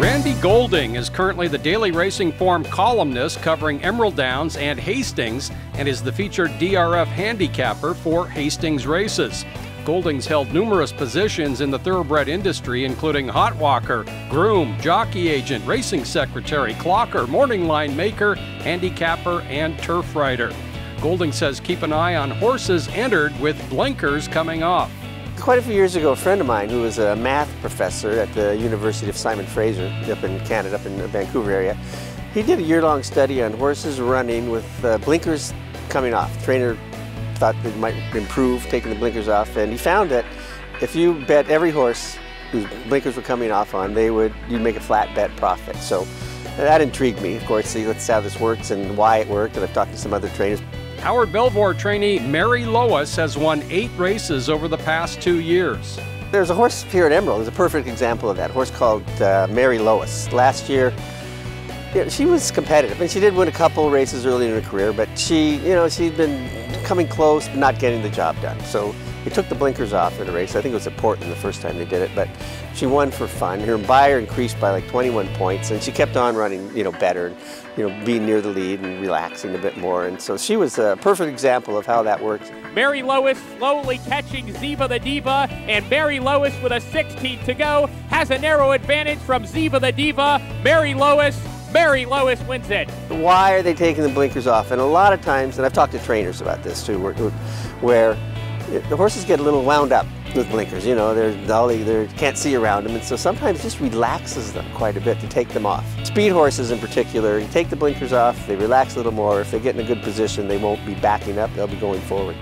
Randy Goulding is currently the Daily Racing Form columnist covering Emerald Downs and Hastings and is the featured DRF handicapper for Hastings races. Goulding's held numerous positions in the thoroughbred industry, including hot walker, groom, jockey agent, racing secretary, clocker, morning line maker, handicapper, and turf rider. Goulding says keep an eye on horses entered with blinkers coming off. Quite a few years ago, a friend of mine who was a math professor at the University of Simon Fraser up in Canada, up in the Vancouver area, he did a year-long study on horses running with blinkers coming off. The trainer thought they might improve taking the blinkers off, and he found that if you bet every horse whose blinkers were coming off on, you'd make a flat bet profit. So that intrigued me, of course, see let's see how this works and why it worked, and I've talked to some other trainers. Howard Belvoir trainee Mary Lois has won 8 races over the past 2 years. There's a horse here at Emerald, there's a perfect example of that, a horse called Mary Lois. Last year, she was competitive, and she did win a couple races early in her career, but she'd been coming close but not getting the job done. So they took the blinkers off in a race. I think it was at Portland the first time they did it, but she won for fun. Her buyer increased by like 21 points, and she kept on running, better, and being near the lead and relaxing a bit more. And so she was a perfect example of how that works. Mary Lois slowly catching Ziva the Diva, and Mary Lois with a 16th to go has a narrow advantage from Ziva the Diva. Mary Lois wins it. Why are they taking the blinkers off? And a lot of times, and I've talked to trainers about this too, where the horses get a little wound up with blinkers, they can't see around them, and so sometimes it just relaxes them quite a bit to take them off. Speed horses in particular, you take the blinkers off, they relax a little more. If they get in a good position, they won't be backing up, they'll be going forward.